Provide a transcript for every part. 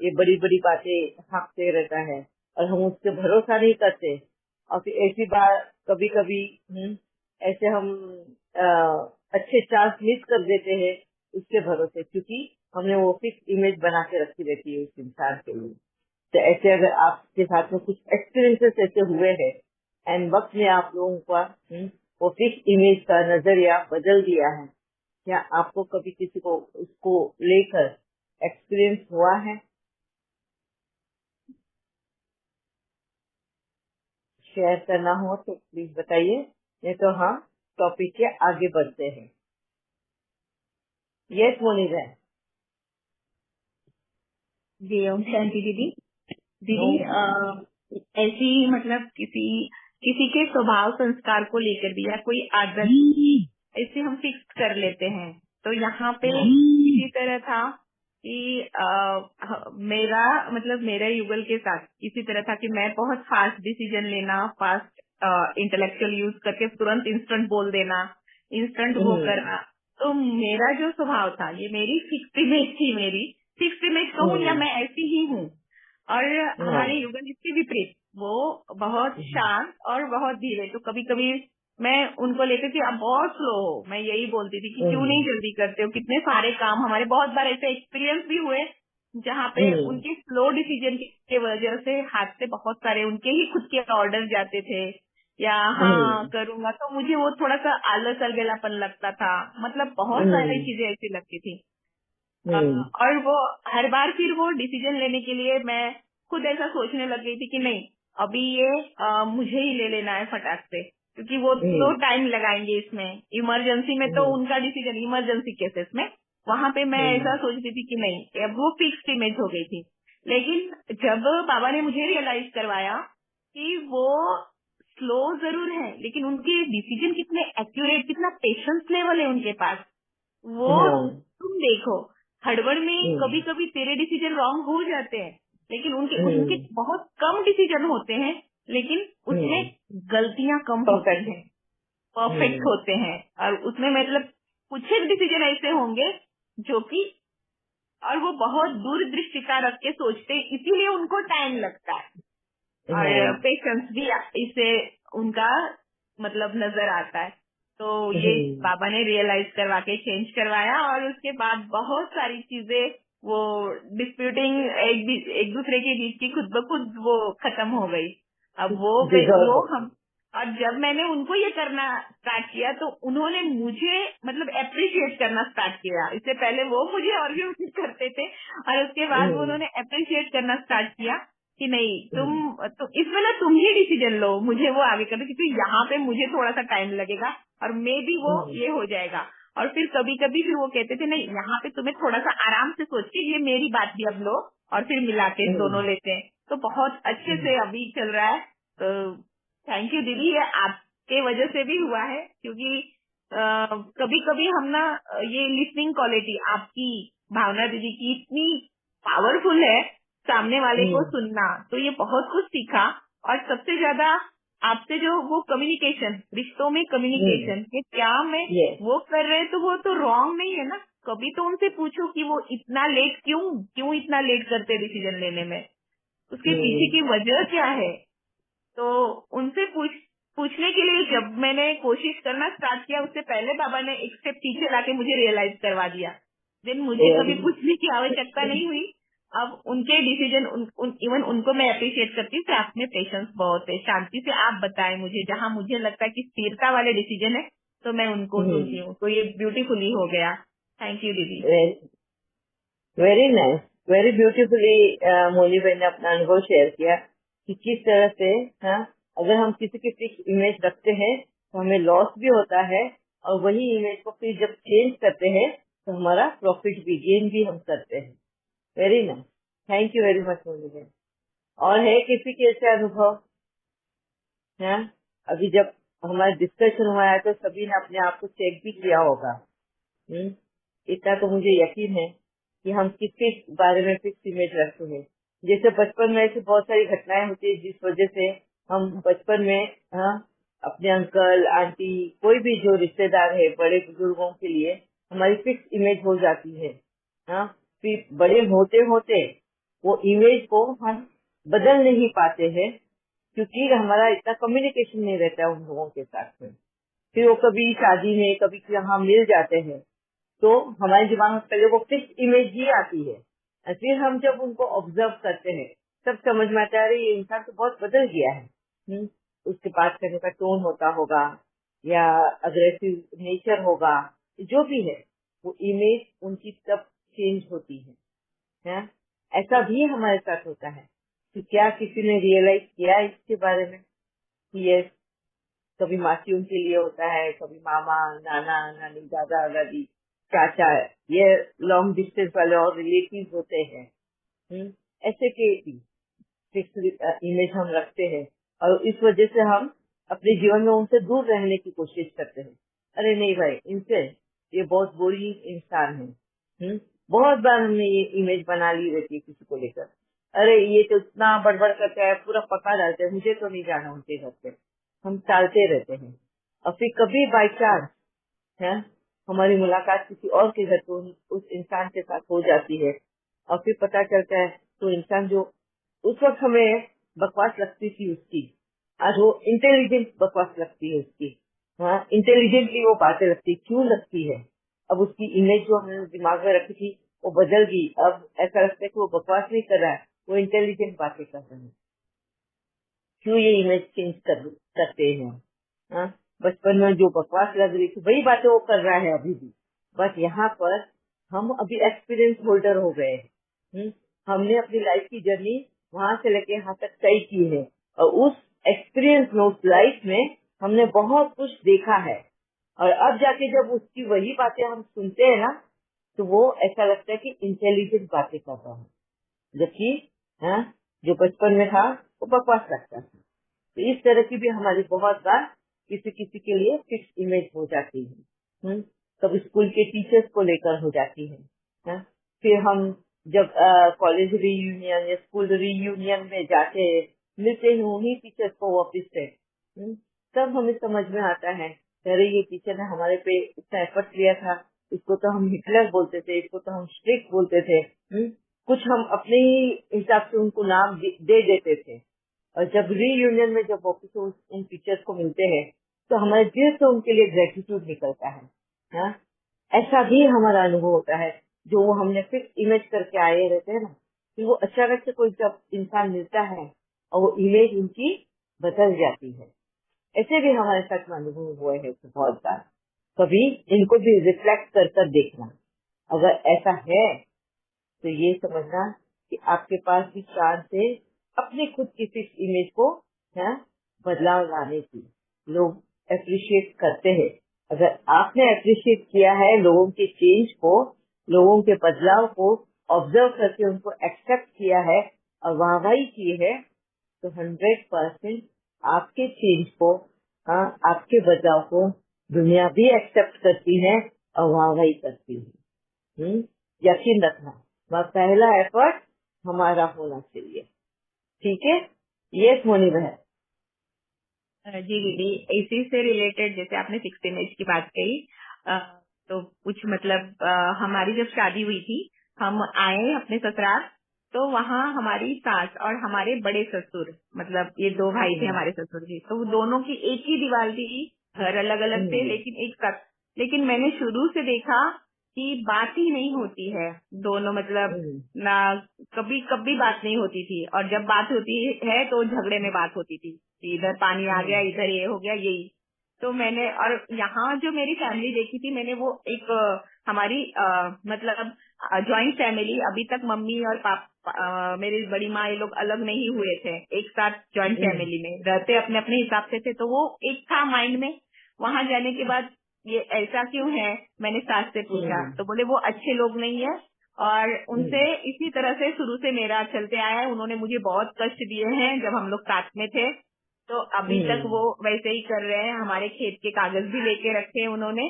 ये बड़ी बड़ी बातें हाँकते रहता है और हम उस पर भरोसा नहीं करते। और फिर ऐसी बात कभी कभी ऐसे हम अच्छे चांस मिस कर देते हैं उसके भरोसे, क्योंकि हमने वो फिक्स इमेज बना के रखी रहती है उस इंसान के लिए। तो ऐसे अगर आपके साथ में कुछ एक्सपीरियंसेस ऐसे हुए हैं एंड वक्त में आप लोगों का वो फिक्स इमेज का नजरिया बदल दिया है, क्या आपको कभी किसी को उसको लेकर एक्सपीरियंस हुआ है? शेयर करना हो तो प्लीज बताइए, नहीं तो हम टॉपिक के आगे बढ़ते हैं। यस मोनिका। जी ओम शांति दीदी। दीदी ऐसी मतलब किसी किसी के स्वभाव संस्कार को लेकर भी या कोई आदत ऐसे हम फिक्स कर लेते हैं। तो यहाँ पे इसी तरह था कि मेरा मतलब मेरा युगल के साथ इसी तरह था कि मैं बहुत फास्ट डिसीजन लेना, फास्ट इंटेलेक्चुअल यूज करके तुरंत इंस्टेंट बोल देना, इंस्टेंट वो करना। तो मेरा जो स्वभाव था, ये मेरी फिक्स इमेज थी, मेरी फिक्स इमेज कहूँ या मैं ऐसी ही हूँ। और हमारे युगल इसके विपरीत, वो बहुत शांत और बहुत धीरे। तो कभी कभी मैं उनको लेकर कि आप बहुत स्लो हो, मैं यही बोलती थी कि क्यों नहीं जल्दी करते हो, कितने सारे काम। हमारे बहुत बार ऐसे एक्सपीरियंस भी हुए जहाँ पे उनके स्लो डिसीजन की वजह से हाथ से बहुत सारे उनके ही खुद के ऑर्डर जाते थे, या हाँ करूंगा तो मुझे वो थोड़ा सा आलस अलबेलापन लगता था। मतलब बहुत सारी चीजें ऐसी लगती थी। और वो हर बार फिर वो डिसीजन लेने के लिए मैं खुद ऐसा सोचने लग गई थी कि नहीं, अभी ये मुझे ही ले लेना है फटाक से, क्योंकि वो तो टाइम लगाएंगे इसमें। इमरजेंसी में तो उनका डिसीजन, इमरजेंसी केसेस में वहां पे मैं ऐसा सोचती थी कि नहीं, अब वो फिक्स इमेज हो गई थी। लेकिन जब बाबा ने मुझे रियलाइज करवाया कि वो स्लो जरूर है लेकिन उनके डिसीजन कितने एक्यूरेट, कितना पेशेंस लेवल है उनके पास, वो तुम देखो। हड़बड़ में कभी कभी तेरे डिसीजन रॉन्ग हो जाते हैं, लेकिन उनके उनके बहुत कम डिसीजन होते हैं, लेकिन उसमें गलतियां कम होती हैं, परफेक्ट होते हैं। और उसमें मतलब कुछ एक डिसीजन ऐसे होंगे जो कि, और वो बहुत दूरदृष्टिता रख के सोचते हैं, इसीलिए उनको टाइम लगता है। और पेशेंस भी इससे उनका मतलब नजर आता है। तो ये बाबा ने रियलाइज करवा के चेंज करवाया, और उसके बाद बहुत सारी चीजें वो डिस्प्यूटिंग एक दूसरे के बीच की खुद ब खुद वो खत्म हो गई। अब वो हम, और जब मैंने उनको ये करना स्टार्ट किया तो उन्होंने मुझे मतलब अप्रिशिएट करना स्टार्ट किया। इससे पहले वो मुझे आर्ग्यूमेंट करते थे, और उसके बाद वो उन्होंने अप्रिशिएट करना स्टार्ट किया कि नहीं तो इसमें ना तुम ही डिसीजन लो, मुझे वो आगे करना, क्योंकि यहाँ पे मुझे थोड़ा सा टाइम लगेगा और मे भी वो ये हो जाएगा। और फिर कभी कभी फिर वो कहते थे नहीं, यहाँ पे तुम्हें थोड़ा सा आराम से सोच के ये मेरी बात भी अब लो, और फिर मिला के दोनों लेते हैं। तो बहुत अच्छे से अभी चल रहा है। तो थैंक यू दीदी, ये आपके वजह से भी हुआ है, क्योंकि कभी कभी हम ना ये लिसनिंग क्वालिटी आपकी, भावना दीदी की इतनी पावरफुल है, सामने वाले को सुनना। तो ये बहुत कुछ सीखा। और सबसे ज्यादा आपसे जो वो कम्युनिकेशन, रिश्तों में कम्युनिकेशन, कि क्या मैं वो कर रहे तो वो तो रॉन्ग नहीं है ना। कभी तो उनसे पूछो कि वो इतना लेट क्यों इतना लेट करते डिसीजन लेने में, उसके पीछे की वजह क्या है। तो उनसे पूछने के लिए जब मैंने कोशिश करना स्टार्ट किया, उससे पहले बाबा ने एक स्टेप पीछे लाके मुझे रियलाइज करवा दिया। देन मुझे कभी पूछने की आवश्यकता नहीं हुई। अब उनके डिसीजन इवन उनको मैं अप्रिशिएट करती हूँ कि आप में पेशेंस बहुत है, शांति से आप बताएं मुझे, जहाँ मुझे लगता है कि स्थिरता वाले डिसीजन है तो मैं उनको सुनती हूँ। तो ये ब्यूटीफुली हो गया। थैंक यू दीदी। Very nice, very beautifully Moni बहन ने अपना अनुभव शेयर किया कि किस तरह से अगर हम किसी की फिक्स इमेज रखते हैं तो हमें लॉस भी होता है, और वही इमेज को फिर जब चेंज करते हैं तो हमारा प्रॉफिट भी, गेन भी हम करते हैं। Very nice, thank you very much Moni बहन। और है किसी के ऐसे अनुभव? है अभी जब हमारा डिस्कशन हुआ है तो सभी ने अपने आप को चेक भी किया होगा। इतना तो मुझे यकीन है कि हम किसके बारे में फिक्स इमेज रखते हैं। जैसे बचपन में ऐसी बहुत सारी घटनाएं होती है जिस वजह से हम बचपन में अपने अंकल आंटी कोई भी जो रिश्तेदार है, बड़े बुजुर्गों के लिए हमारी फिक्स इमेज हो जाती है। फिर बड़े होते होते वो इमेज को हम बदल नहीं पाते हैं, क्योंकि हमारा इतना कम्युनिकेशन नहीं रहता है उन लोगों के साथ में। फिर वो कभी शादी में कभी यहाँ मिल जाते हैं तो हमारे दिमाग में पहले वो फिक्स इमेज ही आती है, और फिर हम जब उनको ऑब्जर्व करते हैं तब समझ में आता है ये इंसान तो बहुत बदल गया है। उसके बात करने का टोन होता होगा या अग्रेसिव नेचर होगा, जो भी है वो इमेज उनकी तब चेंज होती है? ऐसा भी हमारे साथ होता है। तो क्या किसी ने रियलाइज किया इसके बारे में कि ये कभी मासियों के लिए होता है, कभी मामा, नाना, नानी, दादा, दादी, चाचा, ये लॉन्ग डिस्टेंस वाले और रिलेटिव होते हैं। ऐसे के फिक्स इमेज हम रखते हैं और इस वजह से हम अपने जीवन में उनसे दूर रहने की कोशिश करते हैं। अरे नहीं भाई, इनसे ये बहुत बुरी इंसान है। बहुत बार हमने ये इमेज बना ली रहती है किसी को लेकर। अरे ये तो इतना बड़बड़ करता है, पूरा पका डालते हैं, मुझे तो नहीं जाना उनके घर पे। हम टालते रहते हैं और फिर कभी बाई चांस है हमारी मुलाकात किसी और के घर तो उस इंसान के साथ हो जाती है और फिर पता चलता है तो इंसान जो उस वक्त हमें बकवास लगती थी उसकी, आज वो इंटेलिजेंट बकवास लगती है उसकी। हाँ, इंटेलिजेंटली वो बातें लगती, क्यों लगती है? अब उसकी इमेज जो हमने दिमाग में रखी थी वो बदल गई। अब ऐसा लगता है कि वो बकवास नहीं कर रहा है, वो इंटेलिजेंट बातें कर रहे हैं। क्यों ये इमेज चेंज करते हैं? हाँ, बचपन में जो बकवास लग रही थी वही बातें वो कर रहा है अभी भी, बस यहाँ पर हम अभी एक्सपीरियंस होल्डर हो गए हैं। हमने अपनी लाइफ की जर्नी वहां से लेके यहाँ तक तय की है और उस एक्सपीरियंस में, उस लाइफ में हमने बहुत कुछ देखा है और अब जाके जब उसकी वही बातें हम सुनते हैं ना तो वो ऐसा लगता है कि इंटेलिजेंट बातें कर रहा है, जबकि हाँ, जो बचपन में था वो बकवास लगता था। तो इस तरह की भी हमारी बहुत बार किसी किसी के लिए फिक्स इमेज हो जाती है। कभी स्कूल के टीचर्स को लेकर हो जाती है। फिर हम जब कॉलेज रीयूनियन या स्कूल रीयूनियन में जाते हैं, मिलते हैं उन्हीं टीचर्स को वापिस से, तब हमें समझ में आता है अरे ये टीचर ने हमारे पे इतना एफर्ट लिया था, इसको तो हम हिटलर बोलते थे, इसको तो हम स्ट्रिक्ट बोलते थे। कुछ हम अपने ही हिसाब से उनको नाम दे देते थे और जब रीयूनियन में जब वापस उन टीचर्स को मिलते हैं तो हमारे दिल से उनके लिए ग्रेटिट्यूड निकलता है। हाँ? ऐसा भी हमारा अनुभव होता है जो वो हमने फिक्स इमेज करके आए रहते हैं ना, कि वो अचानक से कोई जब इंसान मिलता है और वो इमेज उनकी बदल जाती है। ऐसे भी हमारे साथ में अनुभव हुए हैं बहुत बार। कभी इनको भी रिफ्लेक्ट कर देखना, अगर ऐसा है तो ये समझना कि आपके पास भी चांस है अपने खुद की फिक्स इमेज को बदलाव लाने की। लोग अप्रिशिएट करते हैं। अगर आपने अप्रिशिएट किया है लोगों के चेंज को, लोगों के बदलाव को ऑब्जर्व करके उनको एक्सेप्ट किया है और वाहवाही की है, तो 100% आपके चेंज को, आपके बदलाव को दुनिया भी एक्सेप्ट करती है और वाहवाही करती है। यकीन रखना, वह पहला एफर्ट हमारा होना चाहिए। ठीक है? ये मोनी बहन। जी दीदी, इसी से रिलेटेड जैसे आपने फिक्स इमेज की बात कही, तो कुछ मतलब हमारी जब शादी हुई थी, हम आए अपने ससुराल, तो वहाँ हमारी सास और हमारे बड़े ससुर, मतलब ये दो भाई थे हमारे ससुर जी, तो वो दोनों की एक ही दीवार थी, घर अलग अलग थे लेकिन एक साथ। लेकिन मैंने शुरू से देखा कि बात ही नहीं होती है दोनों, मतलब ना कभी कभी बात नहीं होती थी, और जब बात होती है तो झगड़े में बात होती थी, इधर पानी आ गया, इधर ये हो गया, यही। तो मैंने, और यहाँ जो मेरी फैमिली देखी थी मैंने, वो एक हमारी मतलब जॉइंट फैमिली, अभी तक मम्मी और पापा, मेरी बड़ी माँ, ये लोग अलग नहीं हुए थे, एक साथ जॉइंट फैमिली में रहते अपने अपने हिसाब से थे। तो वो एक था माइंड में। वहां जाने के बाद ये ऐसा क्यों है, मैंने सास से पूछा, तो बोले वो अच्छे लोग नहीं है और उनसे इसी तरह से शुरू से मेरा चलते आया है। उन्होंने मुझे बहुत कष्ट दिए हैं जब हम लोग साथ में थे, तो अभी तक वो वैसे ही कर रहे हैं। हमारे खेत के कागज भी लेके रखे हैं उन्होंने।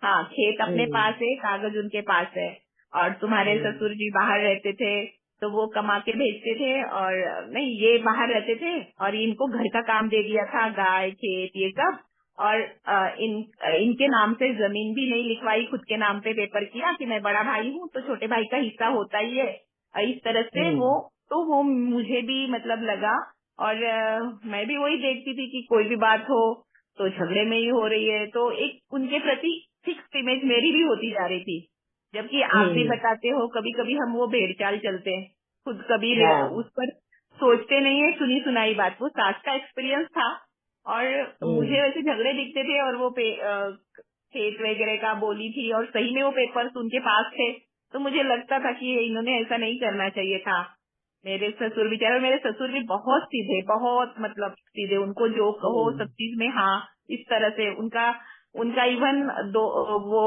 हाँ, खेत अपने पास है, कागज उनके पास है। और तुम्हारे ससुर जी बाहर रहते थे तो वो कमा के भेजते थे, और नहीं, ये बाहर रहते थे और इनको घर का काम दे दिया था, गाय, खेत, ये सब। और इनके नाम से जमीन भी नहीं लिखवाई, खुद के नाम पे पेपर किया कि मैं बड़ा भाई हूँ तो छोटे भाई का हिस्सा होता ही है। इस तरह से वो तो वो मुझे भी मतलब लगा। और मैं भी वही देखती थी कि कोई भी बात हो तो झगड़े में ही हो रही है, तो एक उनके प्रति फिक्स इमेज मेरी भी होती जा रही थी। जबकि आप भी बताते हो कभी कभी हम वो भेड़चाल चलते हैं, खुद कभी हाँ। उस पर सोचते नहीं है, सुनी सुनाई बात। वो सास का एक्सपीरियंस था और मुझे वैसे झगड़े दिखते थे और वो खेत वगैरह का बोली थी और सही में वो पेपर्स उनके पास थे, तो मुझे लगता था कि इन्होंने ऐसा नहीं करना चाहिए था। मेरे ससुर बेचारे, मेरे ससुर भी बहुत सीधे, बहुत मतलब सीधे, उनको जो कहो सब चीज में हाँ, इस तरह से उनका उनका इवन वो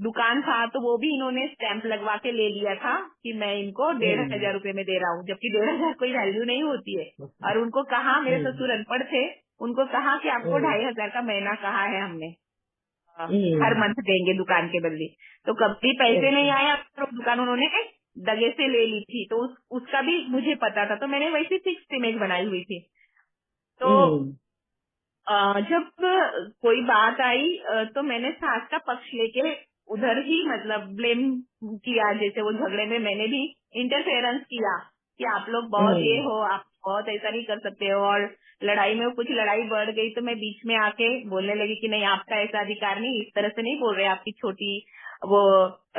दुकान था तो वो भी इन्होंने स्टैंप लगवा के ले लिया था कि मैं इनको 1,500 रुपए में दे रहा हूँ, जबकि 1,500 कोई वैल्यू नहीं होती है। और उनको कहा, मेरे ससुर अनपढ़ थे, उनको कहा कि आपको 2,500 का महीना कहा है हमने, हर मंथ देंगे दुकान के बदले। तो कभी पैसे नहीं आया तो दुकान उन्होंने दगे से ले ली थी, तो उसका भी मुझे पता था, तो मैंने वैसी फिक्स इमेज बनाई हुई थी। तो जब कोई बात आई तो मैंने सास का पक्ष लेके उधर ही मतलब ब्लेम किया, जैसे वो झगड़े में मैंने भी इंटरफेरेंस किया कि आप लोग बहुत ये हो, आप बहुत ऐसा नहीं कर सकते हो। और लड़ाई में कुछ लड़ाई बढ़ गई तो मैं बीच में आके बोलने लगी कि नहीं, आपका ऐसा अधिकार नहीं, इस तरह से नहीं बोल रहे, आपकी छोटी वो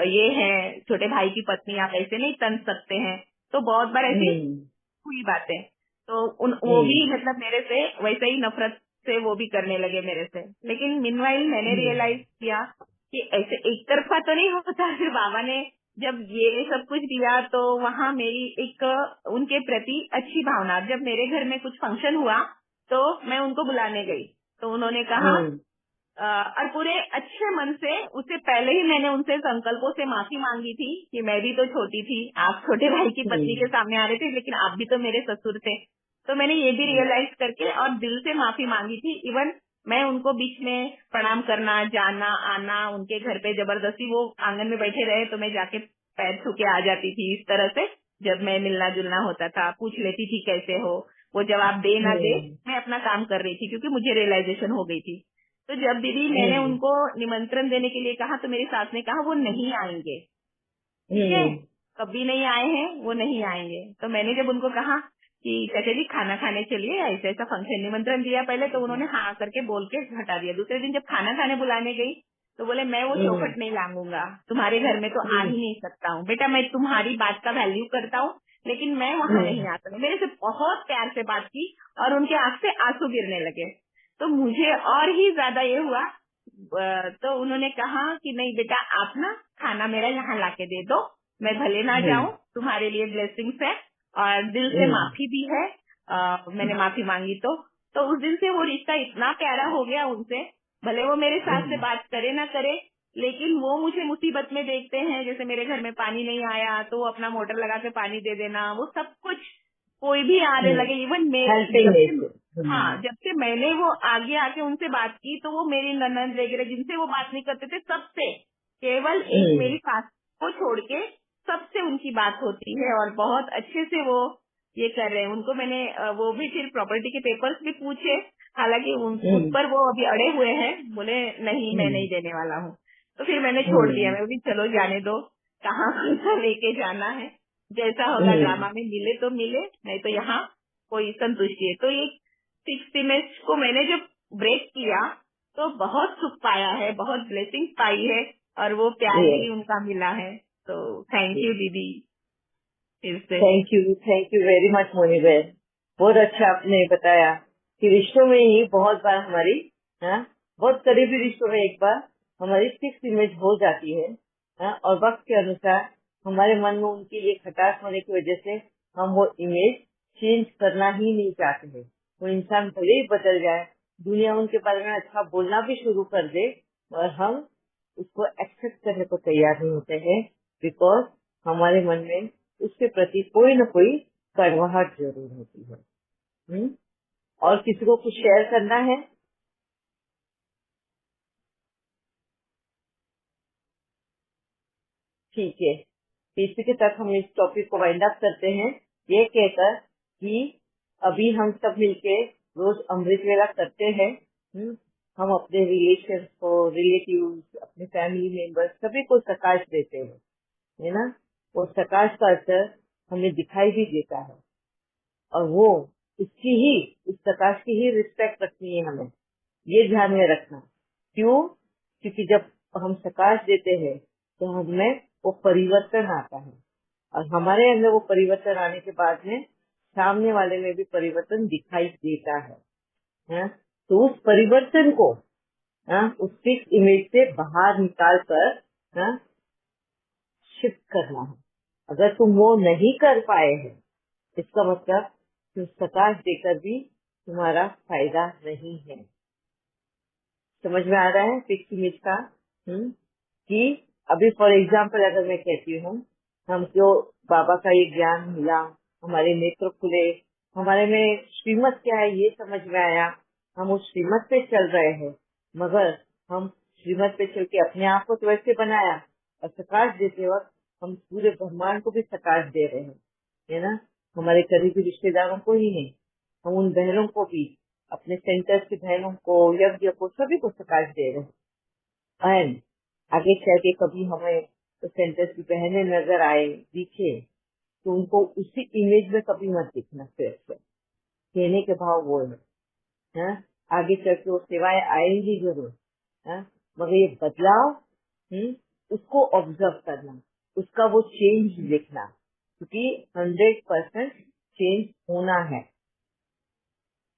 ये है, छोटे भाई की पत्नी, आप ऐसे नहीं तन सकते हैं। तो बहुत बार ऐसी हुई बातें, तो वो भी मतलब मेरे से वैसे ही नफरत से वो भी करने लगे मेरे से। लेकिन मीनवाइल मैंने रियलाइज किया कि ऐसे एक तरफा तो नहीं होता। फिर बाबा ने जब ये सब कुछ दिया तो वहाँ मेरी एक उनके प्रति अच्छी भावना, जब मेरे घर में कुछ फंक्शन हुआ तो मैं उनको बुलाने गई, तो उन्होंने कहा और पूरे अच्छे मन से, उससे पहले ही मैंने उनसे संकल्पों से माफी मांगी थी कि मैं भी तो छोटी थी, आप छोटे भाई की पत्नी के सामने आ रहे थे, लेकिन आप भी तो मेरे ससुर थे। तो मैंने ये भी रियलाइज करके और दिल से माफी मांगी थी। इवन मैं उनको बीच में प्रणाम करना, जाना आना, उनके घर पे जबरदस्ती वो आंगन में बैठे रहे तो मैं जाके पैर छू के आ जाती थी। इस तरह से जब मैं मिलना जुलना होता था, पूछ लेती थी कैसे हो, वो जवाब दे ना दे, मैं अपना काम कर रही थी क्योंकि मुझे रियलाइजेशन हो गई थी। तो जब दीदी मैंने उनको निमंत्रण देने के लिए कहा तो मेरी सास ने कहा वो नहीं आएंगे, ठीक है, कभी नहीं आए हैं, वो नहीं आएंगे। तो मैंने जब उनको कहा कि चाचा जी खाना खाने चलिए, ऐसा ऐसा फंक्शन, निमंत्रण दिया पहले, तो उन्होंने हाँ करके बोल के हटा दिया। दूसरे दिन जब खाना खाने बुलाने गई तो बोले मैं वो चौखट नहीं लाऊंगा, तुम्हारे घर में तो आ ही नहीं सकता हूँ बेटा, मैं तुम्हारी बात का वैल्यू करता हूँ लेकिन मैं वहाँ नहीं आ सकता। मेरे से बहुत प्यार से बात की और उनके आंख से आंसू गिरने लगे। तो मुझे और ही ज्यादा ये हुआ। तो उन्होंने कहा कि नहीं बेटा, आप ना खाना मेरा यहाँ लाके दे दो, मैं भले ना जाऊं, तुम्हारे लिए ब्लेसिंग्स है और दिल से माफी भी है। मैंने माफी मांगी तो उस दिन से वो रिश्ता इतना प्यारा हो गया उनसे। भले वो मेरे साथ से बात करे ना करे, लेकिन वो मुझे मुसीबत में देखते हैं, जैसे मेरे घर में पानी नहीं आया तो वो अपना मोटर लगा के पानी दे देना, वो सब कुछ कोई भी आने लगे। इवन हाँ, जब से मैंने वो आगे आके उनसे बात की तो वो मेरी ननद वगैरह जिनसे वो बात नहीं करते थे, सबसे केवल एक मेरी सास को छोड़ के सबसे उनकी बात होती है और बहुत अच्छे से वो ये कर रहे हैं। उनको मैंने वो भी फिर प्रॉपर्टी के पेपर्स भी पूछे, हालांकि उस पर वो अभी अड़े हुए हैं, बोले नहीं मैं नहीं देने वाला हूँ। तो फिर मैंने छोड़ दिया, मैं भी चलो जाने दो, कहाँ पैसा लेके जाना है, जैसा होगा ड्रामा में मिले तो मिले, नहीं तो यहाँ कोई संतुष्टि है। तो ये फिक्स इमेज को मैंने जब ब्रेक किया तो बहुत सुख पाया है, बहुत ब्लेसिंग पाई है और वो प्यार भी उनका मिला है। तो थैंक यू दीदी। Thank you very much Moni बहन, बहुत अच्छा आपने बताया कि रिश्तों में ही बहुत बार हमारी बहुत करीबी रिश्तों में एक बार हमारी फिक्स इमेज हो जाती है और वक्त के अनुसार हमारे मन में उनकी ये खटास होने की वजह से हम वो इमेज चेंज करना ही नहीं चाहते हैं। वो इंसान भले ही बदल जाए, दुनिया उनके बारे में अच्छा बोलना भी शुरू कर दे, और हम उसको एक्सेप्ट करने को तैयार नहीं होते हैं, बिकॉज हमारे मन में उसके प्रति कोई न कोई कड़वाहट जरूर होती है। और किसी को कुछ शेयर करना है? ठीक है, इसी के तक हम इस टॉपिक को वाइंड अप करते हैं, ये कहकर कि अभी हम सब मिलके रोज अमृत वेला करते हैं। हम अपने रिलेशन को, रिलेटिव्स, अपने फैमिली मेंबर्स सभी को प्रकाश देते हैं, है ना। और प्रकाश का असर हमें दिखाई भी देता है। और वो उसकी ही, उस प्रकाश की ही रिस्पेक्ट रखनी है हमें, ये ध्यान में रखना। क्यों? क्योंकि जब हम प्रकाश देते हैं तो हमें वो परिवर्तन आता है, और हमारे अंदर वो परिवर्तन आने के बाद में सामने वाले में भी परिवर्तन दिखाई देता है। हाँ? तो उस परिवर्तन को उस फिक्स इमेज से बाहर निकाल कर शिफ्ट करना है। अगर तुम वो नहीं कर पाए हैं, इसका मतलब तुम प्रकाश देकर भी तुम्हारा फायदा नहीं है। समझ में आ रहा है फिक्स इमेज का? कि अभी फॉर एग्जाम्पल अगर मैं कहती हूँ, हमको बाबा का ये ज्ञान मिला, हमारे नेत्र खुले, हमारे में श्रीमत क्या है ये समझ में आया, हम उस श्रीमत पे चल रहे हैं, मगर हम श्रीमत पे चल के अपने आप को तो वैसे बनाया, और प्रकाश देते वक्त हम पूरे ब्रह्मांड को भी प्रकाश दे रहे हैं, है ना। हमारे करीबी रिश्तेदारों को ही नहीं, हम उन बहनों को भी, अपने सेंटर्स की बहनों को, यज्ञ को, सभी को प्रकाश दे रहे हैं। एंड आगे चल के कभी हमें तो सेंटर्स की बहनें नजर आए, दिखे, तो उनको उसी इमेज में कभी मत दिखना। फिर से कहने के भाव वो है, हाँ? आगे चल के वो सेवाएं आएंगी जरूर, हाँ? मगर ये बदलाव उसको ऑब्जर्व करना, उसका वो चेंज देखना, क्योंकि 100% चेंज होना है।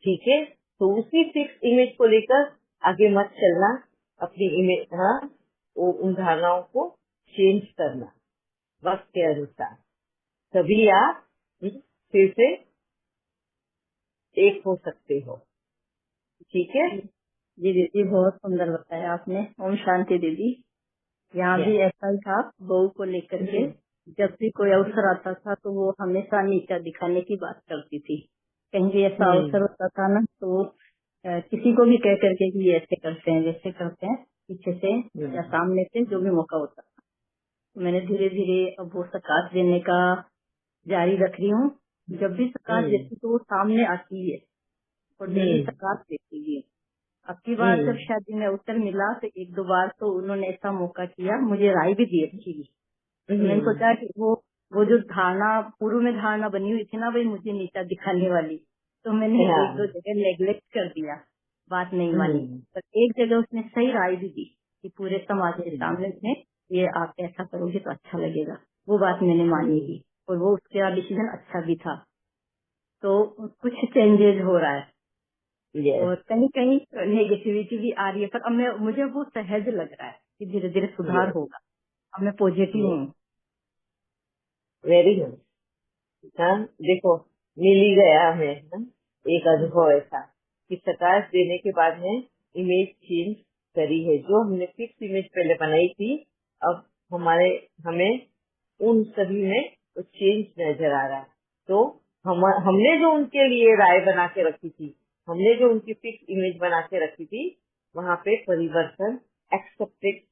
ठीक है, तो उसी फिक्स इमेज को लेकर आगे मत चलना, अपनी इमेज, वो उन धारणाओं को चेंज करना वक्त के अनुसार, तभी आप फिर से एक हो सकते हो। ठीक है जी दीदी, बहुत सुंदर बताया आपने। ओम शांति दीदी। यहाँ भी ऐसा ही था, बहू को लेकर के जब भी कोई अवसर आता था तो वो हमेशा नीचा दिखाने की बात करती थी। कहीं भी ऐसा अवसर होता था ना, तो वो किसी को भी कह करके कि ये ऐसे करते हैं, वैसे करते हैं, पीछे से या सामने से, जो भी मौका होता था। तो मैंने धीरे धीरे अब वो प्रकाश देने का जारी रख रही हूँ। जब भी प्रकाश देती तो वो सामने आती है और डेली प्रकाश देती है। अब की बार जब शादी में अवसर मिला तो एक दो बार तो उन्होंने ऐसा मौका किया, मुझे राय भी दी अच्छी भी। तो मैंने सोचा कि वो जो धारणा, पूर्व में धारणा बनी हुई थी ना भाई मुझे नीचा दिखाने वाली, तो मैंने एक दो जगह नेग्लेक्ट कर दिया, बात नहीं मानी। पर एक जगह उसने सही राय भी दी कि पूरे समाज के सामने उसने, ये आप ऐसा करोगे तो अच्छा लगेगा, वो बात मैंने मानी भी, और वो उसका डिसीजन अच्छा भी था। तो कुछ चेंजेस हो रहा है। और कहीं कहीं नेगेटिविटी भी आ रही है, पर अब मुझे वो सहज लग रहा है कि धीरे धीरे सुधार होगा। अब मैं पॉजिटिव हूँ। Very good. देखो, मिल ही गया हमें एक अनुभव ऐसा कि प्रकाश देने के बाद में इमेज चेंज करी है। जो हमने फिक्स इमेज पहले बनाई थी, अब हमें उन सभी में वो चेंज नजर आ रहा है। तो हमने जो उनके लिए राय बना के रखी थी, हमने जो उनकी फिक्स इमेज बना के रखी थी, वहाँ पे परिवर्तन एक्सेप्टेड